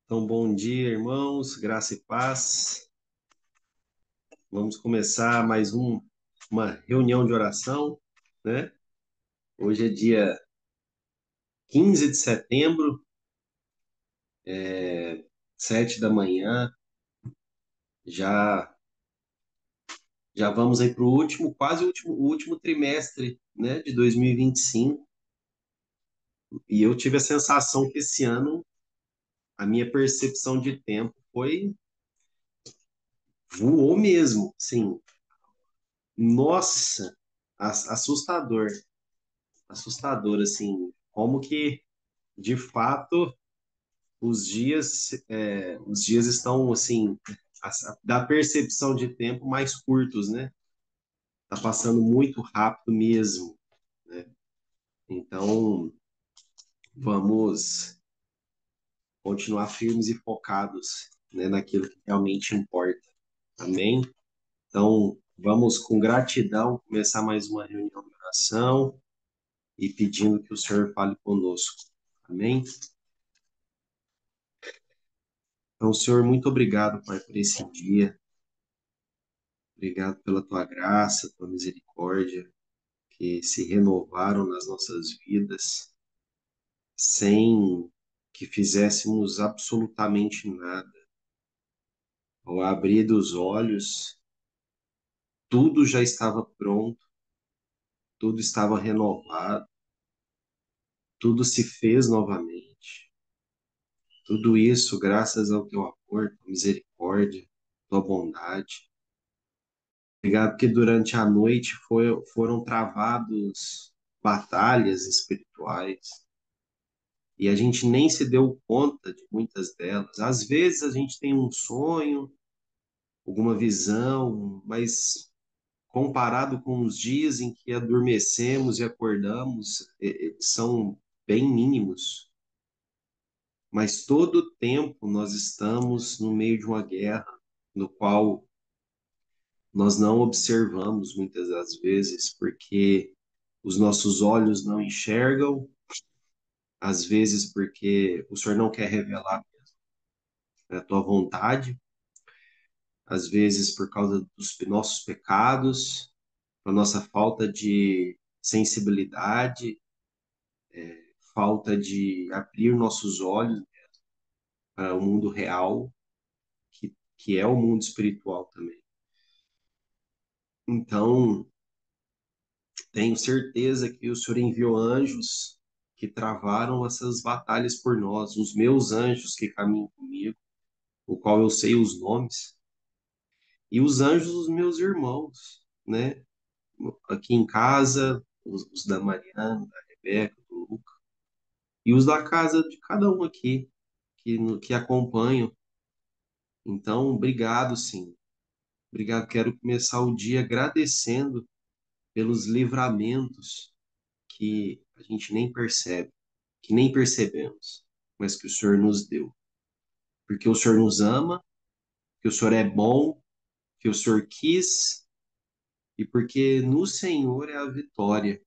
Então, bom dia, irmãos, graça e paz. Vamos começar mais uma reunião de oração, né? Hoje é dia 15 de setembro, 7 da manhã. Já já vamos aí para o último, quase o último trimestre, né, de 2025. E eu tive a sensação que esse ano a minha percepção de tempo voou mesmo, sim. Nossa, assustador, assustador, assim, como que de fato os dias estão assim, da percepção de tempo mais curtos, né? Tá passando muito rápido mesmo, né? Então, vamos continuar firmes e focados, né, naquilo que realmente importa. Amém? Então, vamos com gratidão começar mais uma reunião de oração e pedindo que o Senhor fale conosco. Amém? Então, Senhor, muito obrigado, Pai, por esse dia. Obrigado pela tua graça, tua misericórdia, que se renovaram nas nossas vidas, sem que fizéssemos absolutamente nada. Ao abrir dos olhos, tudo já estava pronto, tudo estava renovado, tudo se fez novamente. Tudo isso graças ao teu amor, tua misericórdia, tua bondade. Obrigado que durante a noite foram travados batalhas espirituais e a gente nem se deu conta de muitas delas. Às vezes a gente tem um sonho, alguma visão, mas comparado com os dias em que adormecemos e acordamos, são bem mínimos. Mas todo o tempo nós estamos no meio de uma guerra, no qual nós não observamos muitas das vezes, porque os nossos olhos não enxergam, às vezes porque o Senhor não quer revelar a tua vontade, às vezes por causa dos nossos pecados, a nossa falta de sensibilidade, falta de abrir nossos olhos para o mundo real, que é o mundo espiritual também. Então, tenho certeza que o Senhor enviou anjos que travaram essas batalhas por nós, os meus anjos que caminham comigo, o qual eu sei os nomes, e os anjos dos meus irmãos, né? Aqui em casa, os da Mariana, da Rebeca, do Luca, e os da casa de cada um aqui, que acompanham. Então, obrigado, sim. Obrigado. Quero começar o dia agradecendo pelos livramentos que a gente nem percebe, que nem percebemos, mas que o Senhor nos deu. Porque o Senhor nos ama, que o Senhor é bom, que o Senhor quis, e porque no Senhor é a vitória.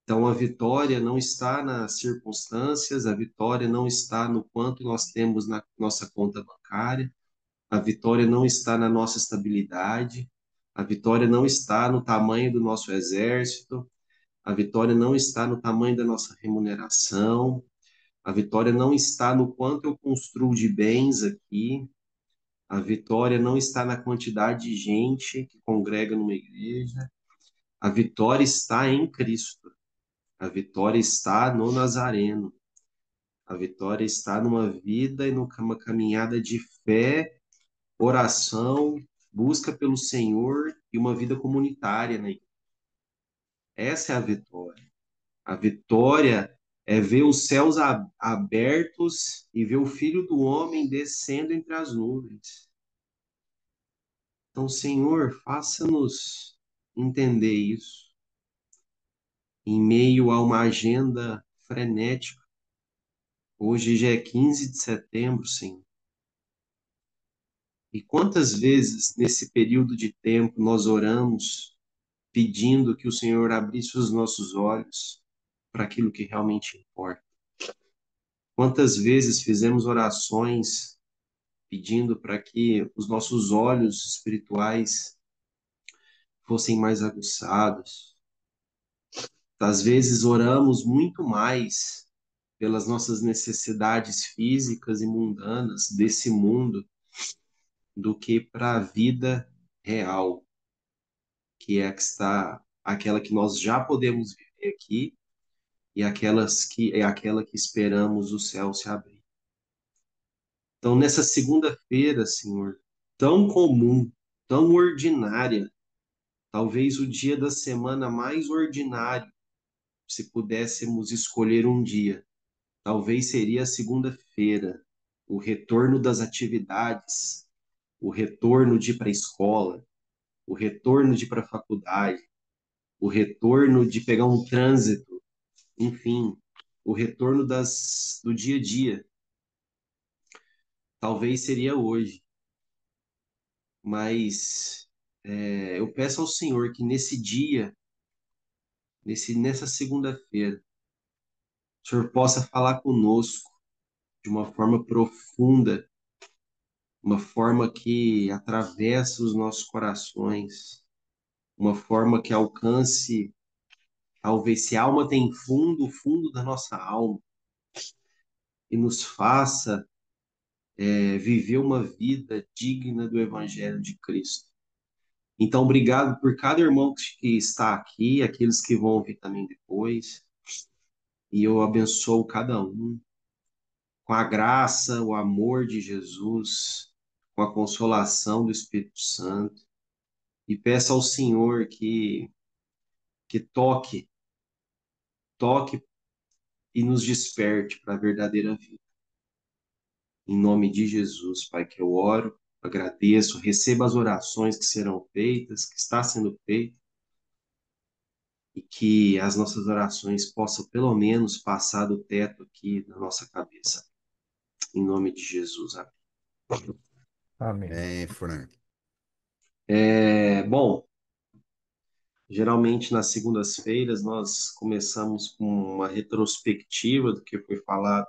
Então, a vitória não está nas circunstâncias, a vitória não está no quanto nós temos na nossa conta bancária, a vitória não está na nossa estabilidade, a vitória não está no tamanho do nosso exército, a vitória não está no tamanho da nossa remuneração, a vitória não está no quanto eu construo de bens aqui, a vitória não está na quantidade de gente que congrega numa igreja, a vitória está em Cristo. A vitória está no Nazareno. A vitória está numa vida e numa caminhada de fé, oração, busca pelo Senhor e uma vida comunitária, né? Essa é a vitória. A vitória é ver os céus abertos e ver o Filho do Homem descendo entre as nuvens. Então, Senhor, faça-nos entender isso em meio a uma agenda frenética. Hoje já é 15 de setembro, Senhor. E quantas vezes nesse período de tempo nós oramos pedindo que o Senhor abrisse os nossos olhos para aquilo que realmente importa? Quantas vezes fizemos orações pedindo para que os nossos olhos espirituais fossem mais aguçados. Às vezes oramos muito mais pelas nossas necessidades físicas e mundanas desse mundo do que para a vida real, que é a que está aquela que nós já podemos viver aqui e aquela que esperamos o céu se abrir. Então, nessa segunda-feira, Senhor, tão comum, tão ordinária, talvez o dia da semana mais ordinário, se pudéssemos escolher um dia, talvez seria a segunda-feira, o retorno das atividades, o retorno de ir para a escola, o retorno de ir para a faculdade, o retorno de pegar um trânsito, enfim, o retorno do dia a dia. Talvez seria hoje, mas eu peço ao Senhor que nesse dia, nessa segunda-feira, o Senhor possa falar conosco de uma forma profunda, uma forma que atravessa os nossos corações, uma forma que alcance, talvez se a alma tem fundo, o fundo da nossa alma, e nos faça viver uma vida digna do Evangelho de Cristo. Então, obrigado por cada irmão que está aqui, aqueles que vão ouvir também depois, e eu abençoo cada um com a graça, o amor de Jesus, com a consolação do Espírito Santo, e peço ao Senhor que toque e nos desperte para a verdadeira vida. Em nome de Jesus, Pai, que eu oro, agradeço, receba as orações que serão feitas, que está sendo feita, e que as nossas orações possam pelo menos passar do teto aqui na nossa cabeça. Em nome de Jesus, amém. Amém. Fran. Bom, geralmente nas segundas-feiras nós começamos com uma retrospectiva do que foi falado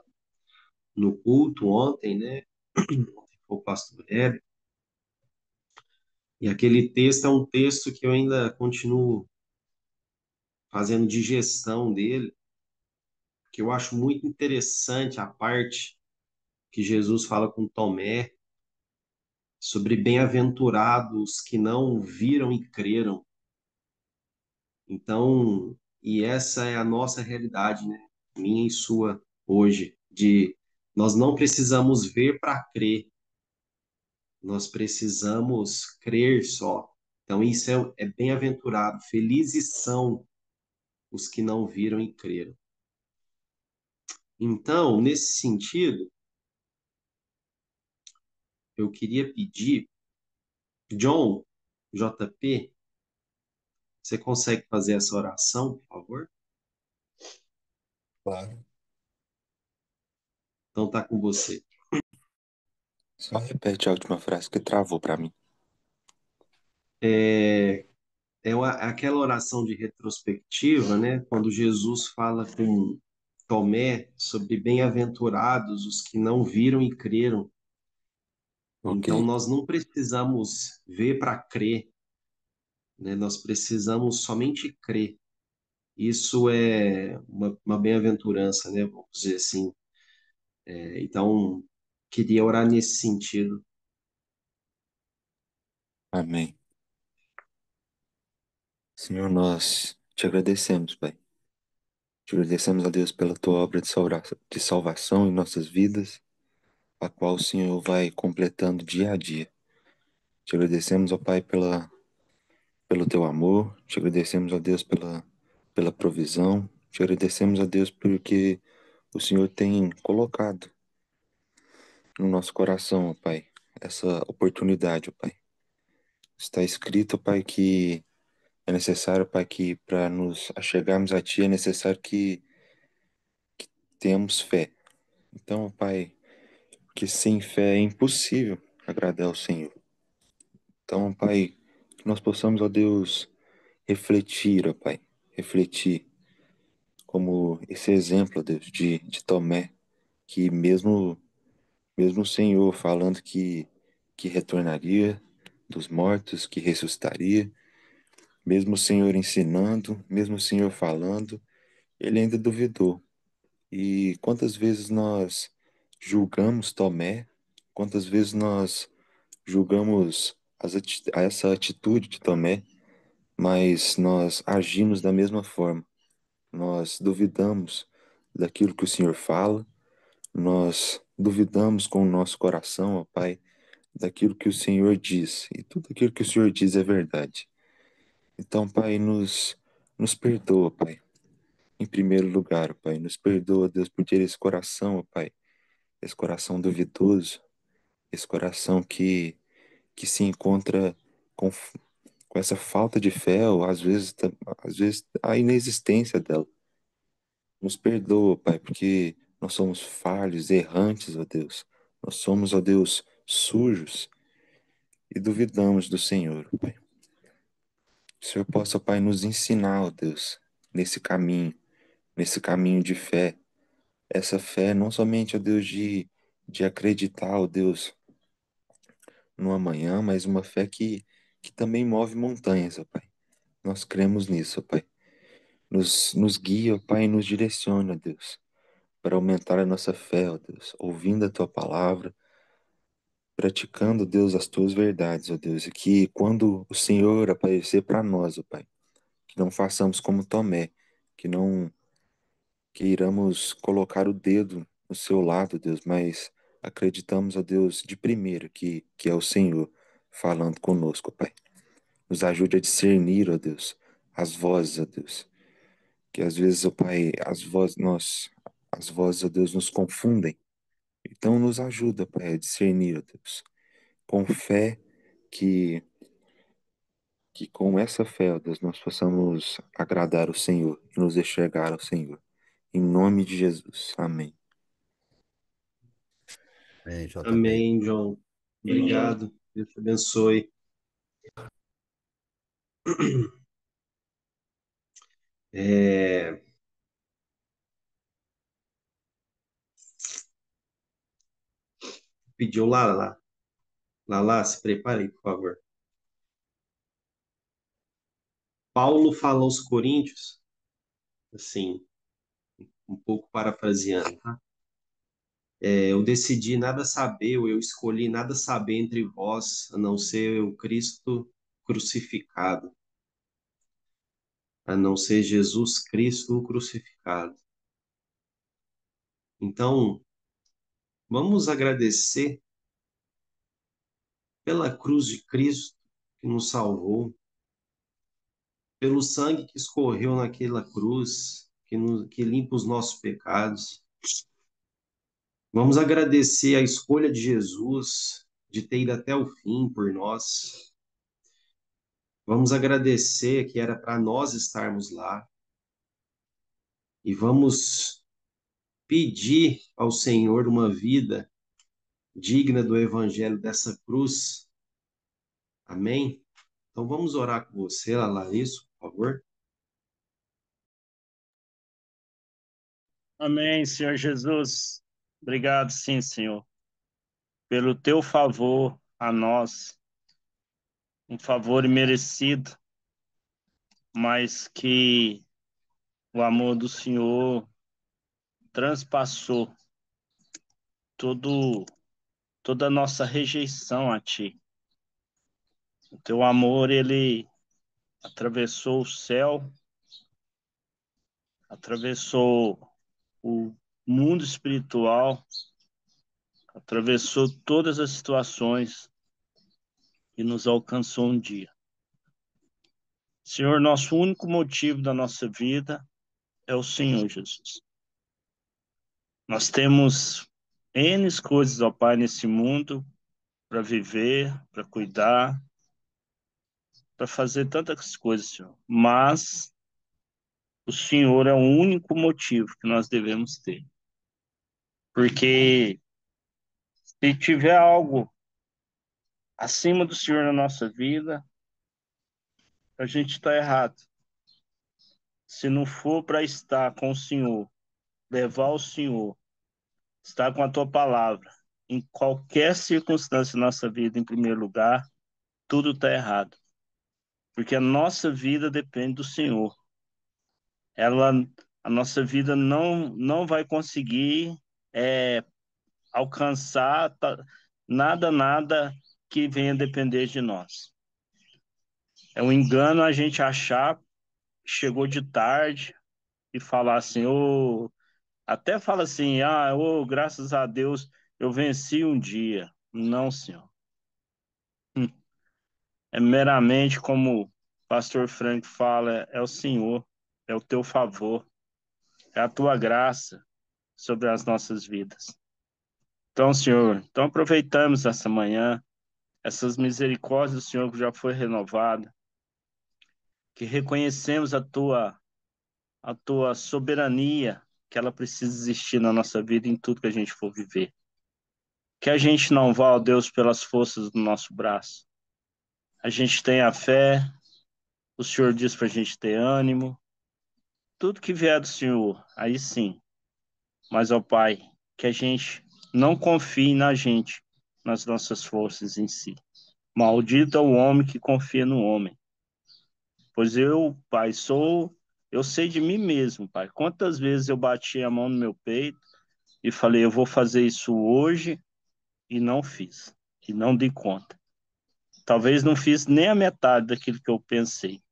no culto ontem, né? O pastor Hebe. E aquele texto é um texto que eu ainda continuo fazendo digestão dele, que eu acho muito interessante a parte que Jesus fala com Tomé sobre bem-aventurados que não viram e creram. Então, e essa é a nossa realidade, né? Minha e sua hoje, de nós não precisamos ver para crer, nós precisamos crer só. Então, isso é bem-aventurado, felizes são os que não viram e creram. Então, nesse sentido, eu queria pedir, John, JP, você consegue fazer essa oração, por favor? Claro. Então tá com você. Só repete a última frase que travou para mim. Aquela oração de retrospectiva, né? Quando Jesus fala com Tomé sobre bem-aventurados os que não viram e creram. Ok. Então nós não precisamos ver para crer, né? Nós precisamos somente crer. Isso é uma bem-aventurança, né? Vamos dizer assim. Então, queria orar nesse sentido. Amém. Senhor, nós te agradecemos, Pai. Te agradecemos, a Deus, pela tua obra de salvação em nossas vidas, a qual o Senhor vai completando dia a dia. Te agradecemos, ó Pai, pelo teu amor. Te agradecemos, ó Deus, pela provisão. Te agradecemos, ó Deus, porque o Senhor tem colocado no nosso coração, ó Pai, essa oportunidade, ó Pai. Está escrito, ó Pai, que é necessário, Pai, que para nos achegarmos a Ti é necessário que tenhamos fé. Então, ó Pai, que sem fé é impossível agradar ao Senhor. Então, ó Pai, que nós possamos, ó Deus, refletir, ó Pai, refletir como esse exemplo, ó Deus, de Tomé, que mesmo o Senhor falando que retornaria dos mortos, que ressuscitaria, mesmo o Senhor ensinando, mesmo o Senhor falando, ele ainda duvidou. E quantas vezes nós julgamos Tomé, quantas vezes nós julgamos essa atitude de Tomé, mas nós agimos da mesma forma. Nós duvidamos daquilo que o Senhor fala, nós duvidamos com o nosso coração, ó Pai, daquilo que o Senhor diz. E tudo aquilo que o Senhor diz é verdade. Então, Pai, nos perdoa, Pai. Em primeiro lugar, ó Pai, nos perdoa, Deus, por ter esse coração, ó Pai, esse coração duvidoso, esse coração que se encontra com, com essa falta de fé, ou às vezes a inexistência dela. Nos perdoa, Pai, porque nós somos falhos, errantes, ó Deus. Nós somos, ó Deus, sujos e duvidamos do Senhor, ó Pai. Que o Senhor possa, Pai, nos ensinar, ó Deus, nesse nesse caminho de fé. Essa fé não somente, ó Deus, de acreditar, ó Deus, no amanhã, mas uma fé que também move montanhas, ó Pai. Nós cremos nisso, ó Pai. Nos guia, ó Pai, e nos direciona, ó Deus, para aumentar a nossa fé, ó Deus, ouvindo a Tua palavra, praticando, Deus, as Tuas verdades, ó Deus, e que quando o Senhor aparecer para nós, ó Pai, que não façamos como Tomé, que não queiramos colocar o dedo no seu lado, Deus, mas acreditamos, ó Deus, de primeiro que é o Senhor falando conosco, ó Pai. Nos ajude a discernir, ó Deus, as vozes, ó Deus, que às vezes, ó Pai, as vozes, ó Deus, nos confundem. Então nos ajuda, Pai, a discernir, ó Deus, com fé que que com essa fé, ó Deus, nós possamos agradar o Senhor e nos enxergar ao Senhor. Em nome de Jesus. Amém. Amém, JP. Amém, João. Obrigado. Deus te abençoe. É, pediu Lala. Lala, se prepare aí, por favor. Paulo fala aos Coríntios, assim, um pouco parafraseando, tá? Eu decidi nada saber, ou eu escolhi nada saber entre vós, a não ser o Cristo crucificado, a não ser Jesus Cristo crucificado. Então, vamos agradecer pela cruz de Cristo que nos salvou, pelo sangue que escorreu naquela cruz, que limpa os nossos pecados. Vamos agradecer a escolha de Jesus de ter ido até o fim por nós. Vamos agradecer que era para nós estarmos lá. E vamos pedir ao Senhor uma vida digna do evangelho dessa cruz. Amém? Então vamos orar com você, Larissa, por favor. Amém, Senhor Jesus. Obrigado, sim, Senhor, pelo teu favor a nós, um favor imerecido, mas que o amor do Senhor transpassou todo, toda a nossa rejeição a ti. O teu amor, ele atravessou o céu, atravessou o mundo espiritual, atravessou todas as situações e nos alcançou um dia. Senhor, nosso único motivo da nossa vida é o Senhor Jesus. Nós temos N coisas, ó Pai, nesse mundo para viver, para cuidar, para fazer tantas coisas, Senhor. Mas o Senhor é o único motivo que nós devemos ter. Porque se tiver algo acima do Senhor na nossa vida, a gente está errado. Se não for para estar com o Senhor, levar o Senhor, está com a tua palavra. Em qualquer circunstância da nossa vida, em primeiro lugar, tudo está errado. Porque a nossa vida depende do Senhor. Ela, a nossa vida não vai conseguir é, alcançar nada que venha depender de nós. É um engano a gente achar que chegou de tarde e falar assim, até fala assim, graças a Deus eu venci um dia. Não, Senhor. É meramente como o pastor Frank fala, é o Senhor, é o teu favor, é a tua graça sobre as nossas vidas. Então, Senhor, então aproveitamos essa manhã, essas misericórdias do Senhor que já foi renovada, que reconhecemos a tua soberania, que ela precisa existir na nossa vida em tudo que a gente for viver. Que a gente não vá, ó Deus, pelas forças do nosso braço. A gente tem a fé, o Senhor diz para a gente ter ânimo, tudo que vier do Senhor, aí sim. Mas, ó Pai, que a gente não confie na gente, nas nossas forças em si. Maldito é o homem que confia no homem. Pois eu, Pai, eu sei de mim mesmo, Pai. Quantas vezes eu bati a mão no meu peito e falei, eu vou fazer isso hoje e não fiz, e não dei conta. Talvez não fiz nem a metade daquilo que eu pensei.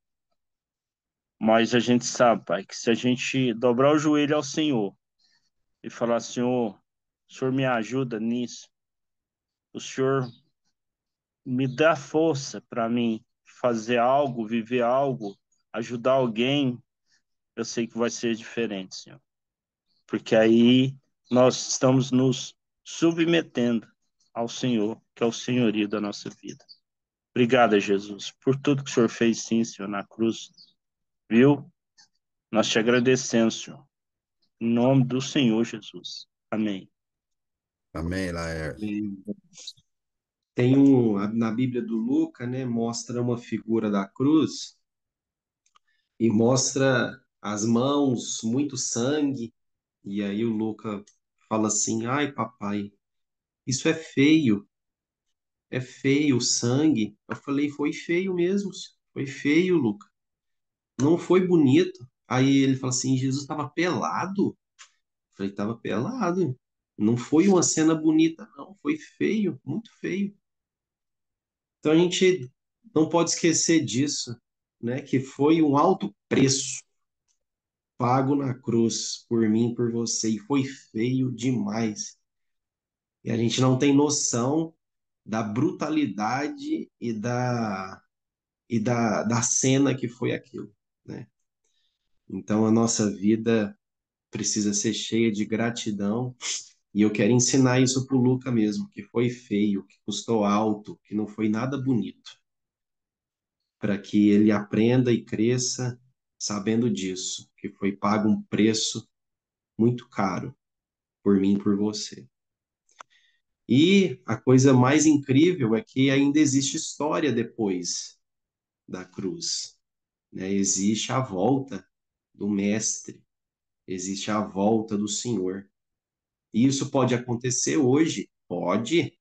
Mas a gente sabe, Pai, que se a gente dobrar o joelho ao Senhor e falar, Senhor, o Senhor me ajuda nisso, o Senhor me dá força para mim fazer algo, viver algo, ajudar alguém, eu sei que vai ser diferente, Senhor. Porque aí nós estamos nos submetendo ao Senhor, que é o senhorio da nossa vida. Obrigado, Jesus, por tudo que o Senhor fez, sim, Senhor, na cruz. Viu? Nós te agradecemos, Senhor. Em nome do Senhor Jesus. Amém. Amém, Laércio. Tem na Bíblia do Lucas, né, mostra uma figura da cruz e mostra as mãos, muito sangue, e aí o Lucas fala assim: "Ai, papai, isso é feio o sangue". Eu falei: "Foi feio mesmo, foi feio, Lucas. Não foi bonito". Aí ele fala assim: "Jesus estava pelado?". Eu falei: "Estava pelado. Não foi uma cena bonita, não, foi feio, muito feio". Então a gente não pode esquecer disso, né? Que foi um alto preço pago na cruz por mim, por você, e foi feio demais. E a gente não tem noção da brutalidade e da cena que foi aquilo, né? Então a nossa vida precisa ser cheia de gratidão. E eu quero ensinar isso pro Luca mesmo, que foi feio, que custou alto, que não foi nada bonito, para que ele aprenda e cresça sabendo disso, que foi pago um preço muito caro por mim e por você. E a coisa mais incrível é que ainda existe história depois da cruz, né? Existe a volta do Mestre, existe a volta do Senhor. E isso pode acontecer hoje? Pode.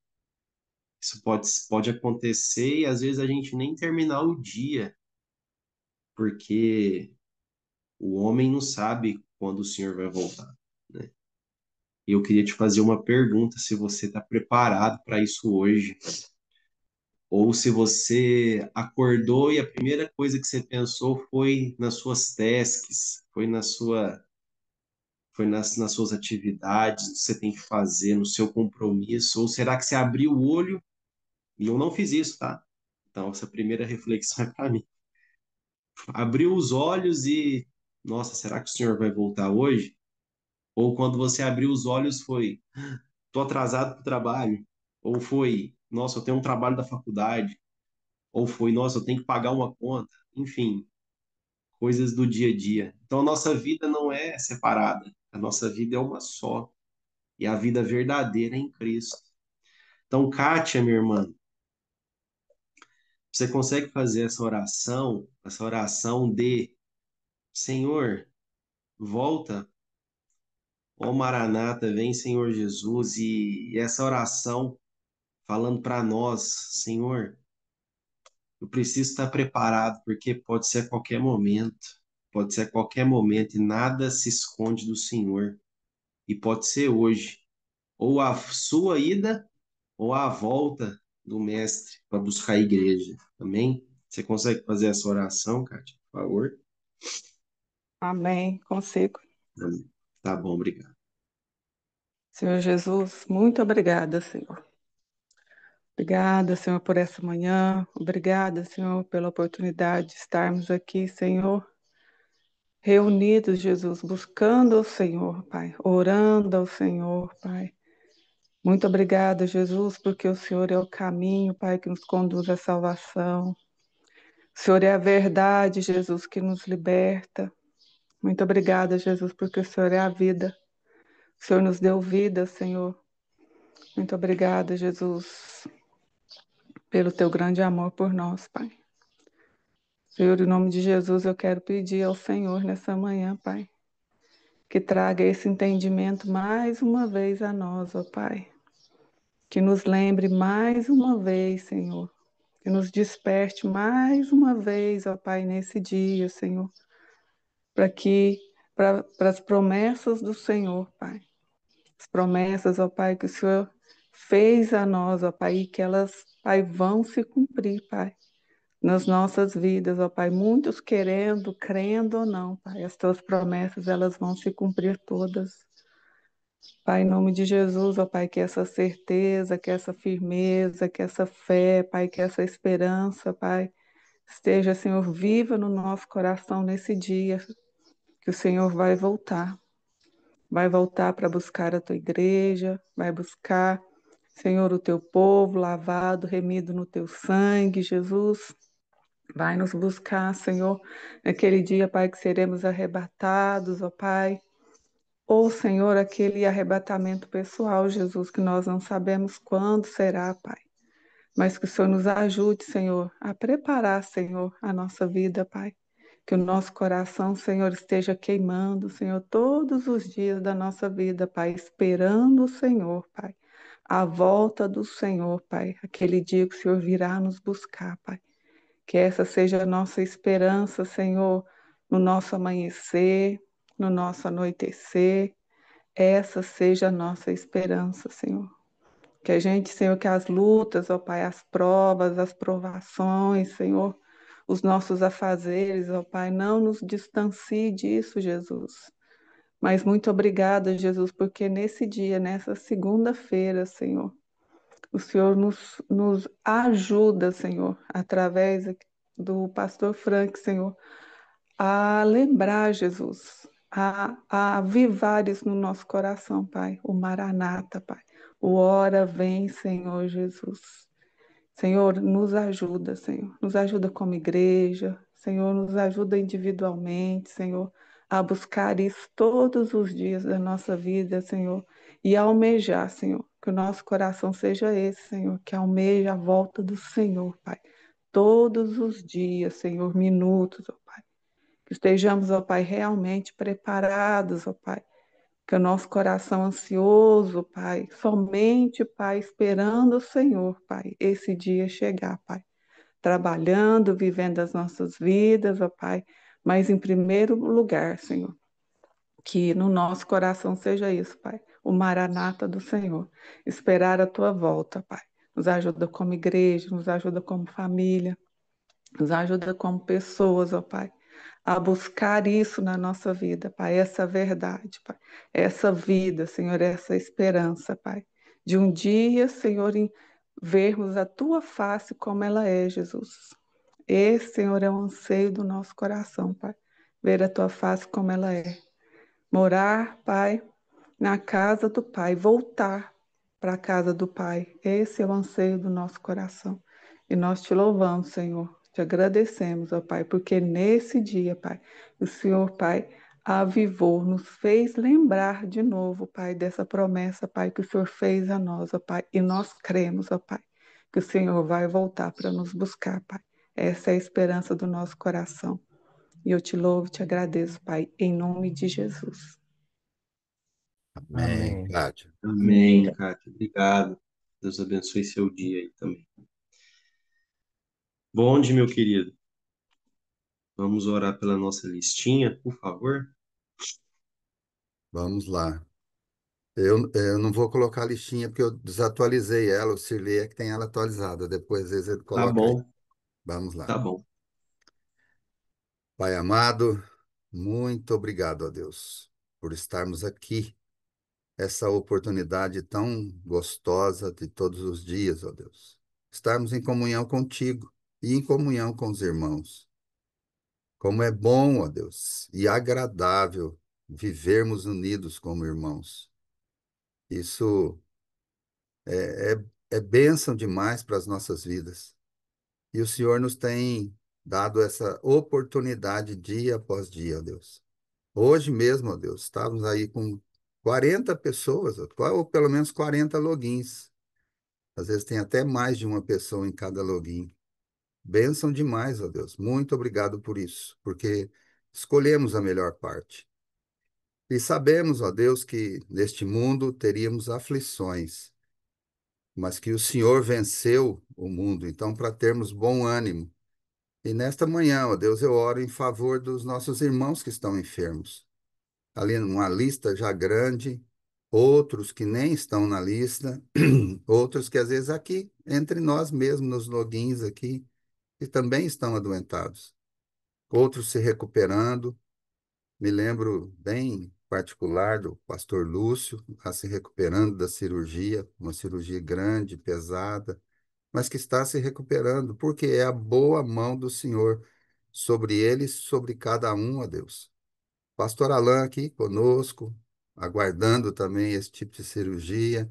Isso pode acontecer e às vezes a gente nem terminar o dia, porque o homem não sabe quando o Senhor vai voltar, né? E eu queria te fazer uma pergunta, se você está preparado para isso hoje, ou se você acordou e a primeira coisa que você pensou foi nas suas tasks, foi nas suas atividades, que você tem que fazer, no seu compromisso, ou será que você abriu o olho e eu não fiz isso, tá? Então, essa primeira reflexão é para mim. Abriu os olhos e, nossa, será que o senhor vai voltar hoje? Ou quando você abriu os olhos foi, tô atrasado para o trabalho. Ou foi, nossa, eu tenho um trabalho da faculdade. Ou foi, nossa, eu tenho que pagar uma conta. Enfim, coisas do dia a dia. Então, a nossa vida não é separada. A nossa vida é uma só. E a vida verdadeira é em Cristo. Então, Kátia, minha irmã, você consegue fazer essa oração de Senhor, volta Ó Maranata, vem Senhor Jesus, e essa oração falando para nós, Senhor, eu preciso estar preparado, porque pode ser a qualquer momento, e nada se esconde do Senhor, e pode ser hoje, ou a sua ida, ou a volta do Mestre para buscar a igreja, amém? Você consegue fazer essa oração, Kátia, por favor? Amém. Consigo. Amém. Tá bom, obrigado. Senhor Jesus, muito obrigada, Senhor. Obrigada, Senhor, por essa manhã. Obrigada, Senhor, pela oportunidade de estarmos aqui, Senhor, reunidos, Jesus, buscando o Senhor, Pai, orando ao Senhor, Pai. Muito obrigada, Jesus, porque o Senhor é o caminho, Pai, que nos conduz à salvação. O Senhor é a verdade, Jesus, que nos liberta. Muito obrigada, Jesus, porque o Senhor é a vida. O Senhor nos deu vida, Senhor. Muito obrigada, Jesus, pelo teu grande amor por nós, Pai. Senhor, em nome de Jesus, eu quero pedir ao Senhor nessa manhã, Pai, que traga esse entendimento mais uma vez a nós, ó Pai. Que nos lembre mais uma vez, Senhor. Que nos desperte mais uma vez, ó Pai, nesse dia, Senhor. Para as promessas do Senhor, Pai. As promessas, ó Pai, que o Senhor fez a nós, ó Pai, e que elas, Pai, vão se cumprir, Pai, nas nossas vidas, ó Pai, muitos querendo, crendo ou não, Pai, as tuas promessas, elas vão se cumprir todas. Pai, em nome de Jesus, ó Pai, que essa certeza, que essa firmeza, que essa fé, Pai, que essa esperança, Pai, esteja, Senhor, viva no nosso coração nesse dia, que o Senhor vai voltar para buscar a tua igreja, vai buscar, Senhor, o teu povo lavado, remido no teu sangue, Jesus. Vai nos buscar, Senhor, naquele dia, Pai, que seremos arrebatados, ó Pai. Ou, Senhor, aquele arrebatamento pessoal, Jesus, que nós não sabemos quando será, Pai. Mas que o Senhor nos ajude, Senhor, a preparar, Senhor, a nossa vida, Pai. Que o nosso coração, Senhor, esteja queimando, Senhor, todos os dias da nossa vida, Pai, esperando o Senhor, Pai. A volta do Senhor, Pai. Aquele dia que o Senhor virá nos buscar, Pai. Que essa seja a nossa esperança, Senhor, no nosso amanhecer, no nosso anoitecer. Essa seja a nossa esperança, Senhor. Que a gente, Senhor, que as lutas, ó Pai, as provas, as provações, Senhor, os nossos afazeres, ó Pai, não nos distancie disso, Jesus. Mas muito obrigada, Jesus, porque nesse dia, nessa segunda-feira, Senhor, o Senhor nos ajuda, Senhor, através do pastor Frank, Senhor, a lembrar, Jesus, a avivar isso no nosso coração, Pai. O Maranata, Pai. O hora vem, Senhor Jesus. Senhor, nos ajuda, Senhor. Nos ajuda como igreja. Senhor, nos ajuda individualmente, Senhor, a buscar isso todos os dias da nossa vida, Senhor, e almejar, Senhor, que o nosso coração seja esse, Senhor, que almeja a volta do Senhor, Pai. Todos os dias, Senhor, minutos, ó Pai. Que estejamos, ó Pai, realmente preparados, ó Pai. Que o nosso coração ansioso, Pai, somente, Pai, esperando o Senhor, Pai, esse dia chegar, Pai. Trabalhando, vivendo as nossas vidas, ó Pai, mas em primeiro lugar, Senhor, que no nosso coração seja isso, Pai, o maranata do Senhor, esperar a Tua volta, Pai. Nos ajuda como igreja, nos ajuda como família, nos ajuda como pessoas, ó Pai, a buscar isso na nossa vida, Pai, essa verdade, Pai, essa vida, Senhor, essa esperança, Pai, de um dia, Senhor, em vermos a Tua face como ela é, Jesus. Esse, Senhor, é o anseio do nosso coração, Pai, ver a Tua face como ela é. Morar, Pai, na casa do Pai, voltar para a casa do Pai. Esse é o anseio do nosso coração. E nós te louvamos, Senhor. Te agradecemos, ó Pai, porque nesse dia, Pai, o Senhor, Pai, avivou, nos fez lembrar de novo, Pai, dessa promessa, Pai, que o Senhor fez a nós, ó Pai. E nós cremos, ó Pai, que o Senhor vai voltar para nos buscar, Pai. Essa é a esperança do nosso coração. E eu te louvo e te agradeço, Pai, em nome de Jesus. Amém, Amém. Kátia. Amém, Kátia. Obrigado. Deus abençoe seu dia aí também. Bonde, meu querido. Vamos orar pela nossa listinha, por favor? Vamos lá. Eu não vou colocar a listinha porque eu desatualizei ela. O Cirlei é que tem ela atualizada. Depois, às vezes, ele Tá coloca aí. bom, Vamos lá. tá bom. Pai amado, muito obrigado, ó Deus, por estarmos aqui, essa oportunidade tão gostosa de todos os dias, ó Deus. Estarmos em comunhão contigo e em comunhão com os irmãos. Como é bom, ó Deus, e agradável vivermos unidos como irmãos. Isso é bênção demais para as nossas vidas. E o Senhor nos tem dado essa oportunidade dia após dia, ó Deus. Hoje mesmo, ó Deus, estávamos aí com 40 pessoas, ou pelo menos 40 logins. Às vezes tem até mais de uma pessoa em cada login. Bênção demais, ó Deus. Muito obrigado por isso, porque escolhemos a melhor parte. E sabemos, ó Deus, que neste mundo teríamos aflições, mas que o Senhor venceu o mundo, então, para termos bom ânimo. E nesta manhã, ó Deus, eu oro em favor dos nossos irmãos que estão enfermos. Ali uma lista já grande, outros que nem estão na lista, outros que às vezes aqui, entre nós mesmos, nos logins aqui, que também estão adoentados. Outros se recuperando. Me lembro bem particular do pastor Lúcio, a se recuperando da cirurgia, uma cirurgia grande, pesada, mas que está se recuperando, porque é a boa mão do Senhor sobre eles, sobre cada um, ó Deus. Pastor Alain aqui conosco, aguardando também esse tipo de cirurgia,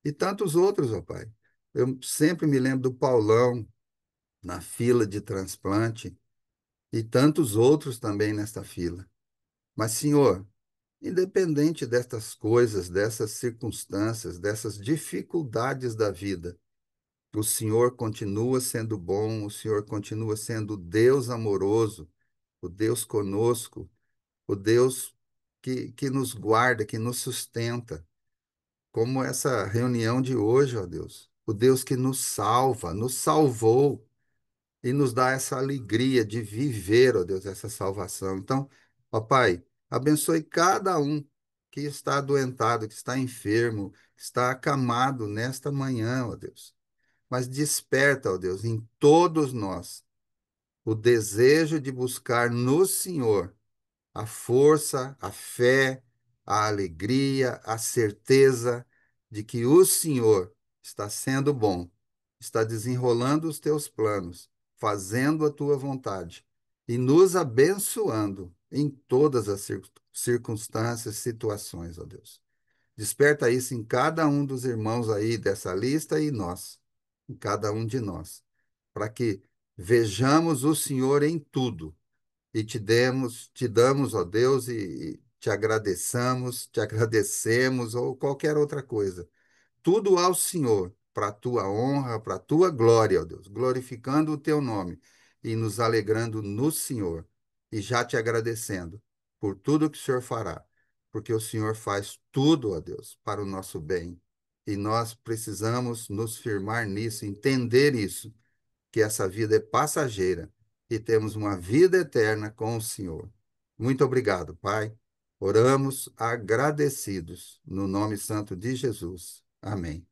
e tantos outros, ó Pai. Eu sempre me lembro do Paulão na fila de transplante, e tantos outros também nesta fila. Mas, Senhor, independente destas coisas, dessas circunstâncias, dessas dificuldades da vida, o Senhor continua sendo bom, o Senhor continua sendo Deus amoroso, o Deus conosco, o Deus que nos guarda, que nos sustenta, como essa reunião de hoje, ó Deus. O Deus que nos salva, nos salvou e nos dá essa alegria de viver, ó Deus, essa salvação. Então, ó Pai, abençoe cada um que está adoentado, que está enfermo, que está acamado nesta manhã, ó Deus. Mas desperta, ó Deus, em todos nós o desejo de buscar no Senhor a força, a fé, a alegria, a certeza de que o Senhor está sendo bom, está desenrolando os teus planos, fazendo a tua vontade e nos abençoando em todas as circunstâncias, situações, ó Deus. Desperta isso em cada um dos irmãos aí dessa lista e nós, em cada um de nós, para que vejamos o Senhor em tudo e te damos, ó Deus, e te agradecemos, ou qualquer outra coisa. Tudo ao Senhor, para a tua honra, para a tua glória, ó Deus, glorificando o teu nome e nos alegrando no Senhor, e já te agradecendo por tudo que o Senhor fará, porque o Senhor faz tudo, ó Deus, para o nosso bem. E nós precisamos nos firmar nisso, entender isso, que essa vida é passageira e temos uma vida eterna com o Senhor. Muito obrigado, Pai. Oramos agradecidos no nome santo de Jesus. Amém.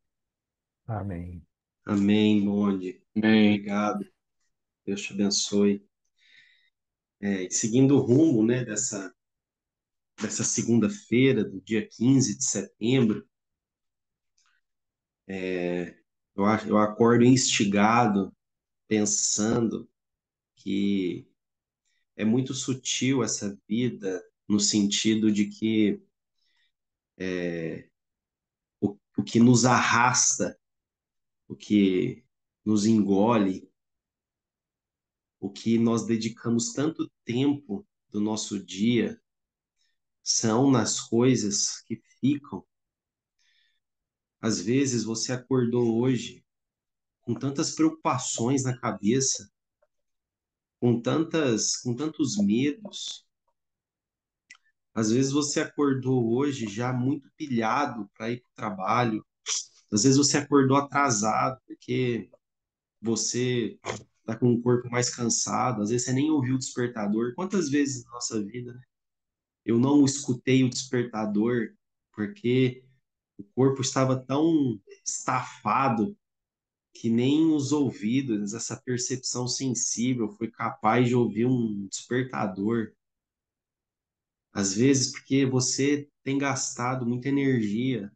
Amém. Amém, Bonde. Amém. Obrigado. Deus te abençoe. E seguindo o rumo, né, dessa segunda-feira, do dia 15 de setembro, eu acordo instigado, pensando que é muito sutil essa vida, no sentido de que o que nos arrasta, o que nos engole, o que nós dedicamos tanto tempo do nosso dia são nas coisas que ficam. Às vezes você acordou hoje com tantas preocupações na cabeça, com tantos medos. Às vezes você acordou hoje já muito pilhado para ir para o trabalho. Às vezes você acordou atrasado porque você está com o corpo mais cansado. Às vezes você nem ouviu o despertador. Quantas vezes na nossa vida, né, eu não escutei o despertador porque o corpo estava tão estafado que nem os ouvidos, essa percepção sensível, foi capaz de ouvir um despertador. Às vezes, porque você tem gastado muita energia,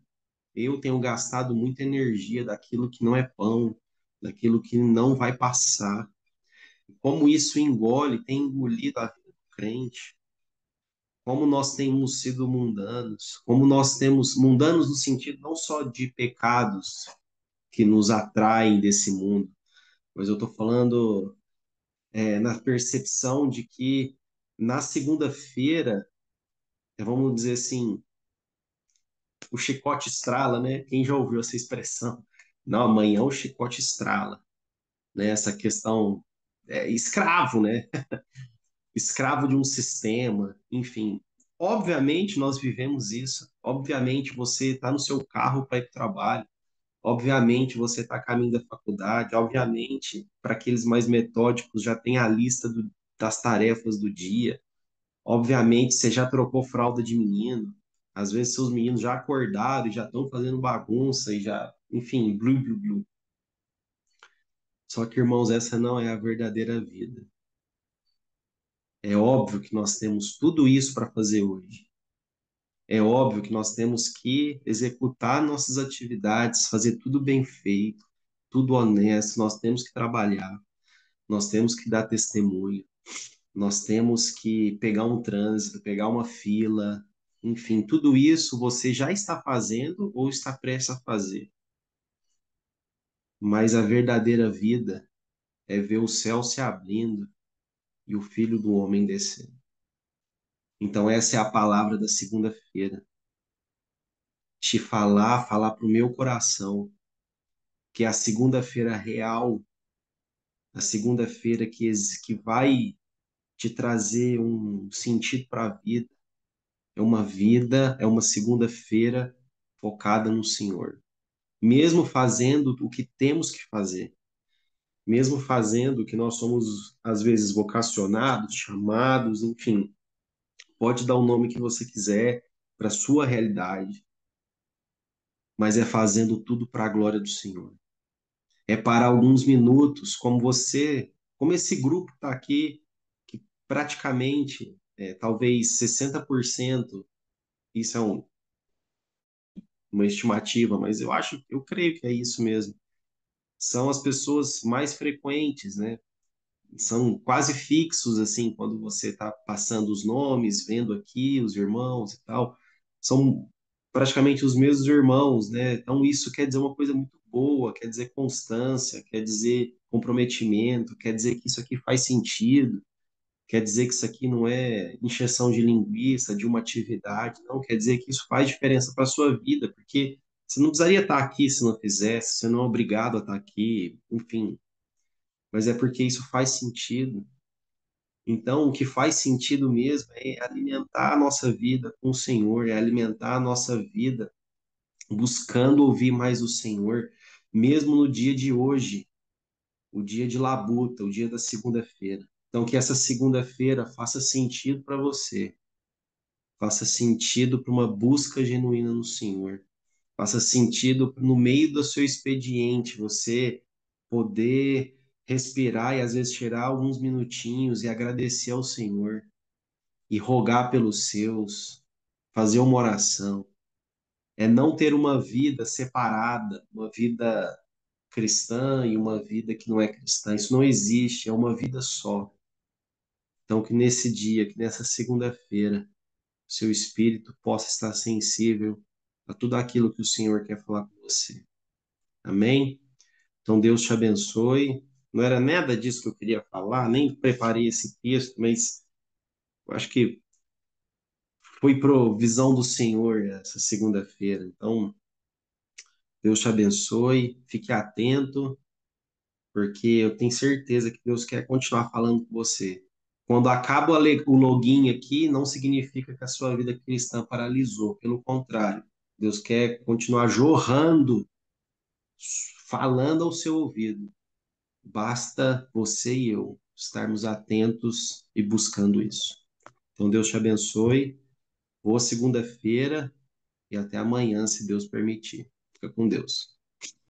eu tenho gastado muita energia daquilo que não é pão, daquilo que não vai passar. Como isso engole, tem engolido a vida do crente. Como nós temos sido mundanos, como nós temos mundanos no sentido não só de pecados que nos atraem desse mundo, mas eu estou falando na percepção de que na segunda-feira, vamos dizer assim, o chicote estrala, né? Quem já ouviu essa expressão? Não, amanhã o chicote estrala, né? Essa questão escravo, né? Escravo de um sistema, enfim. Obviamente nós vivemos isso. Obviamente você está no seu carro para ir para o trabalho. Obviamente você está a caminho da faculdade. Obviamente, para aqueles mais metódicos, já tem a lista das tarefas do dia. Obviamente, você já trocou fralda de menino. Às vezes, seus meninos já acordaram e já estão fazendo bagunça e já, enfim, blu, blu, blu. Só que, irmãos, essa não é a verdadeira vida. É óbvio que nós temos tudo isso para fazer hoje. É óbvio que nós temos que executar nossas atividades, fazer tudo bem feito, tudo honesto. Nós temos que trabalhar, nós temos que dar testemunho. Nós temos que pegar um trânsito, pegar uma fila, enfim, tudo isso você já está fazendo ou está prestes a fazer. Mas a verdadeira vida é ver o céu se abrindo e o Filho do Homem descendo. Então, essa é a palavra da segunda-feira. Te falar para o meu coração que é a segunda-feira real, a segunda-feira que vai te trazer um sentido para a vida, é uma segunda-feira focada no Senhor. Mesmo fazendo o que temos que fazer, mesmo fazendo o que nós somos, às vezes, vocacionados, chamados, enfim, pode dar o nome que você quiser para a sua realidade, mas é fazendo tudo para a glória do Senhor. É parar alguns minutos, como você, como esse grupo está aqui, que praticamente, talvez 60%, isso é uma estimativa, mas eu creio que é isso mesmo. São as pessoas mais frequentes, né? São quase fixos, assim, quando você está passando os nomes, vendo aqui os irmãos e tal. São praticamente os mesmos irmãos, né? Então, isso quer dizer uma coisa muito boa, quer dizer constância, quer dizer comprometimento, quer dizer que isso aqui faz sentido, quer dizer que isso aqui não é encheção de linguiça, de uma atividade, não, quer dizer que isso faz diferença para a sua vida, porque você não precisaria estar aqui se não fizesse, você não é obrigado a estar aqui, enfim, mas é porque isso faz sentido. Então, o que faz sentido mesmo é alimentar a nossa vida com o Senhor, é alimentar a nossa vida buscando ouvir mais o Senhor, mesmo no dia de hoje, o dia de labuta, o dia da segunda-feira. Então, que essa segunda-feira faça sentido para você, faça sentido para uma busca genuína no Senhor, faça sentido no meio do seu expediente, você poder respirar e às vezes tirar alguns minutinhos e agradecer ao Senhor e rogar pelos seus, fazer uma oração. É não ter uma vida separada, uma vida cristã e uma vida que não é cristã. Isso não existe, é uma vida só. Então, que nesse dia, que nessa segunda-feira, seu espírito possa estar sensível a tudo aquilo que o Senhor quer falar com você. Amém? Então, Deus te abençoe. Não era nada disso que eu queria falar, nem preparei esse texto, mas eu acho que foi provisão do Senhor essa segunda-feira. Então, Deus te abençoe, fique atento, porque eu tenho certeza que Deus quer continuar falando com você. quando acaba o login aqui, não significa que a sua vida cristã paralisou. Pelo contrário, Deus quer continuar jorrando, falando ao seu ouvido. Basta você e eu estarmos atentos e buscando isso. Então, Deus te abençoe. Boa segunda-feira e até amanhã, se Deus permitir. Fica com Deus.